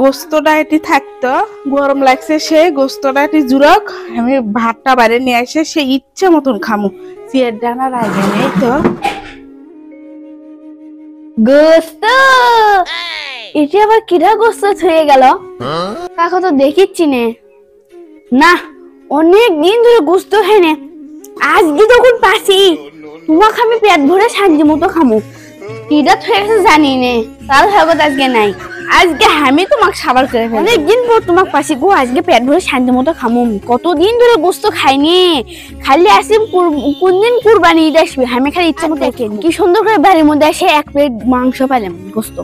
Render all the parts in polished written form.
গোস্তটা এটি থাকতো, গরম লাগছে সে গোস্তটা এটি জুরক, আমি ভাতটা বাইরে নিয়ে আসে সে ইচ্ছে মতন খামু। সিয়ের ডানা রাগে নেই তো গোস্ত এটি আবার কিরা গোস্ত হয়ে গেল? কাকা তো দেখিচ্ছি না, অনেক দিন ধরে গোস্ত খাই না। আজকে যখন পাসি তোমাকে আমি পেট ভরে শান্তি মতো খামু। কিরা হয়ে গেছে জানি নে, তার ভাগত আজকে নাই। আজকে আমি তোমাকে সাবার করে ফেলি। অনেকদিন পর তোমাকে পাসি গো, আজকে পেট ভরে শান্তি মতো খামু। কতদিন ধরে গোস্ত খাইনি, খালি আসি কোন দিন কুরবানি ঈদ আসবে, আমি খালি ইচ্ছা মতো খেয়ে কি সুন্দর করে বাড়ির মধ্যে এসে এক প্লেট মাংস পাইলাম, গোস্ত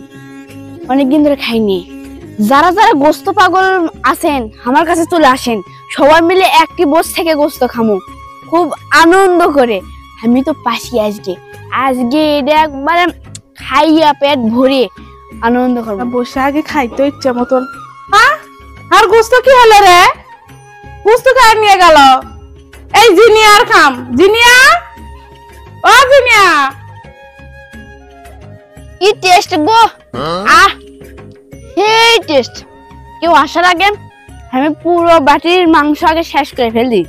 অনেকদিন ধরে খাইনি। যারা যারা গোস্ত পাগল আছেন আমার কাছে চলে আসেন, সবাই মিলে একটি বস থেকে গোস্ত খামু খুব আনন্দ করে। আমি তো পাসি আজকে এটা একবারে খাইয়া পেট ভরে আনন্দ করবো। বসে আগে খাইতো ইচ্ছা মতন। আর গোস্ত কি হলো রে? গোস্ত খাই নিয়ে গেল এই জিনিয়া। আর খাম জিনিয়া, ও জিনিয়া, কি টেস্ট গো! সেই টেস্ট, কেউ আসার আগে আমি পুরো বাটির মাংস আগে শেষ করে ফেলি।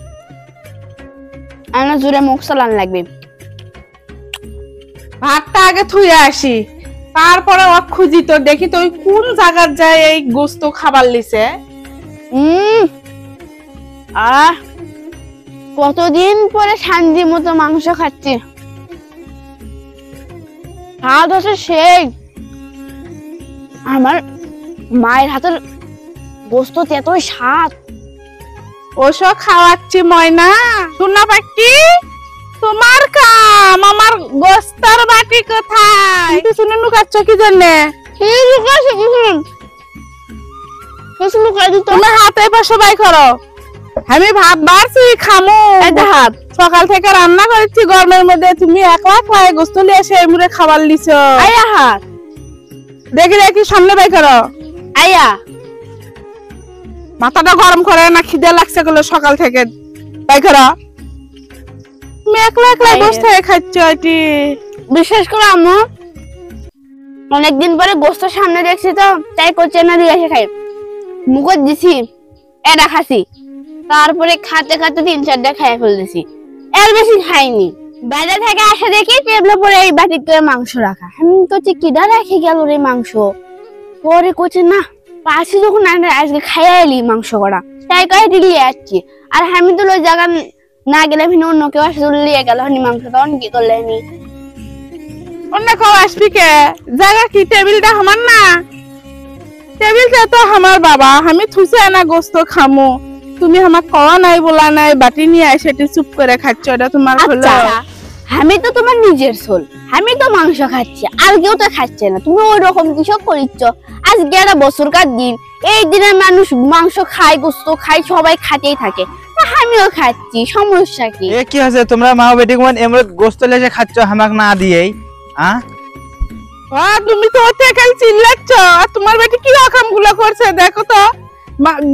আমার জোরে মুখ চালান লাগবে। ভাতটা আগে থুয়ে আসি, তারপরে ও খুঁজি তো দেখি তো কোন জায়গার যায় এই গোস্ত খাবার লিছে। কতদিন পরে শান্তি মতো মাংস খাচ্ছি। স্বাদ হচ্ছে সেই আমার মায়ের হাতের গোস্ত এতই স্বাদ। ওসব খাওয়াচ্ছি ময়না। শোনা পাখি, তোমার কাম, আমার গোস্তার বাটি কোথায়? শুনে লুকাচ্ছ কি জন্যে? তুমি হাতে পাশে বাই করো, আমি ভাত বাড়ছি খামো। হাত সকাল থেকে রান্না করেছি গরমের মধ্যে, তুমি একলা খায় গোস্ত নিয়ে এসে এমরে খাবার লিছ। আয়া হাত দেখি দেখি সামনে বাই করো। আয়া মাথাটা গরম করে না, খিদে লাগছে গুলো সকাল থেকে বাই করো। তুমি একলা একলা গোস্ত খাচ্ছ এটি। বিশেষ করে আম্মু অনেকদিন পরে গোস্ত সামনে দেখছি তো তাই করছে না দিয়ে এসে খাই। মুখত দিছি এটা খাসি, তারপরে খাতে খাতে 3-4টা খাই ফেলতেছি, এর বেশি খাইনি। বাইরে থেকে আসে দেখি টেবিলে পরে এই বাটিতে করে মাংস রাখা। আমি করছি কিডা রেখে গেল রে মাংস। পরে করছে না পাশে যখন আজকে খাইয়া এলি মাংস করা, তাই কয়ে দিলি আসছি। আর আমি তো ওই জায়গা না গেলে অন্য কেউ আসে লিয়ে গেল মাংস, তখন কি করলে? অন্য কেউ আসবি কে? জায়গা কি টেবিলটা আমার না? টেবিলটা তো আমার বাবা, আমি থুসে না গোস্ত খামো। তুমি আমার কওয়া নাই বলা নাই, বাটি নিয়ে এসে চুপ করে খাচ্ছ, এটা তোমার হলো? আমি তো তোমার নিজের সোল, আমি তো মাংস খাচ্ছি, আর কেউ তো খাচ্ছে না। তুমি ওই রকম কিসব করিচ্ছ? আজকে একটা বছরকার দিন, এই দিনে মানুষ মাংস খায়, গোস্ত খায়, সবাই খাতেই থাকে, আমিও খাচ্ছি, সমস্যা কি? কি আছে তোমরা মা বেটি কোন এমরে গোস্ত লেসে খাচ্ছ হামাক না দিয়েই? তুমি তো ওতে কাল চিল্লাচ্ছ, আর তোমার বেটি কি রকম গুলো করছে দেখো তো।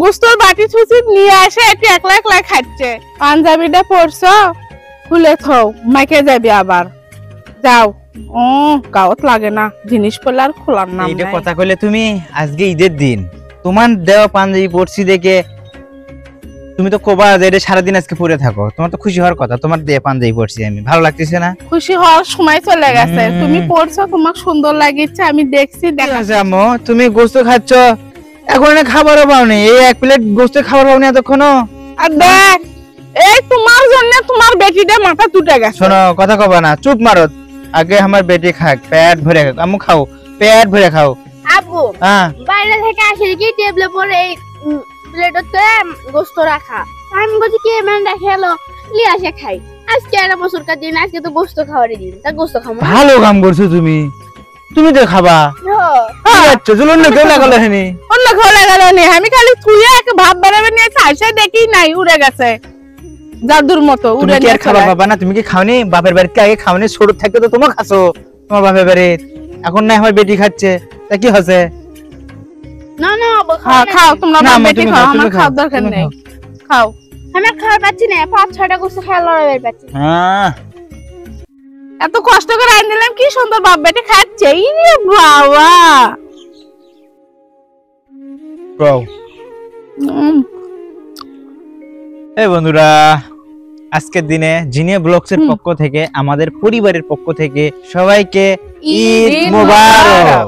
গোস্তর বাটি ছুঁচি নিয়ে আসে এটি একলা একলা খাচ্ছে। পাঞ্জাবিটা পরছো খুলে থাও, মাইকে যাবি আবার। যাও, গাওত লাগে না জিনিস পড়লে আর খোলার নাম নাই। এইটা কথা কইলে তুমি? আজকে ঈদের দিন, তোমার দেওয়া পাঞ্জাবি পরছি দেখে তুমি তো কোবা যে সারাদিন আজকে পরে থাকো, তোমার তো খুশি হওয়ার কথা। তোমার দিয়ে পাঞ্জাবি পরছি আমি, ভালো লাগতেছে না? খুশি হওয়ার সময় চলে গেছে। তুমি পরছো, তোমাকে সুন্দর লাগছে, আমি দেখছি। দেখা আম্মু তুমি গোস্ত খাচ্ছ, এখন খাবারও পাওনি, এই 1 প্লেট গোস্ত খাবার পাওনি এতক্ষণও। আর দেখ, এই তোমার জন্য তোমার বেটিটা মাথা টুটে গেছে। শোনো, কথা কবা না, চুপ মারো। আগে আমার বেটি খাক, পেট ভরে খাক। আম্মু খাও, পেট ভরে খাও। আব্বু বাইরে থেকে আসে কি টেবিলে পরে এই প্লেটতে গোস্ত রাখা, আমি বলছি কি মান রাখে এলো লিয়ে আসে খাই। আজকে একটা বছরকার দিন, আজকে তো গোস্ত খাওয়ারই দিন, তা গোস্ত খাবো। ভালো কাম করছো তুমি, তুমি তো খাবা। অন্য কেউ লাগালো হেনি, অন্য কেউ লাগালো নি, আমি খালি থুয়ে এক ভাত বানাবে নিয়ে খাইছে দেখি নাই উড়ে গেছে জাদুর মতো উড়ে নিয়ে। আর খাবার বাবা না, তুমি কি খাওনি? বাপের বাড়িতে আগে খাওনি, ছোট থাকতে তো তোমার খাসো তোমার বাপের বাড়ি, এখন না আমার বেটি খাচ্ছে, তা কি হচ্ছে? না না খাও, তোমরা বেটি খাও, আমার খাওয়ার দরকার নেই। খাও, আমি খাওয়ার পাচ্ছি না, 5-6টা গোস্ত খাওয়া লড়াই পাচ্ছি। এত কষ্ট করে আন দিলাম, কি সুন্দর বাপ বেটি খাচ্ছে। বাবা প্রো এই বন্ধুরা, আজকের দিনে জিনিয়া ব্লগস এর পক্ষ থেকে, আমাদের পরিবারের পক্ষ থেকে সবাইকে ঈদ মোবারক।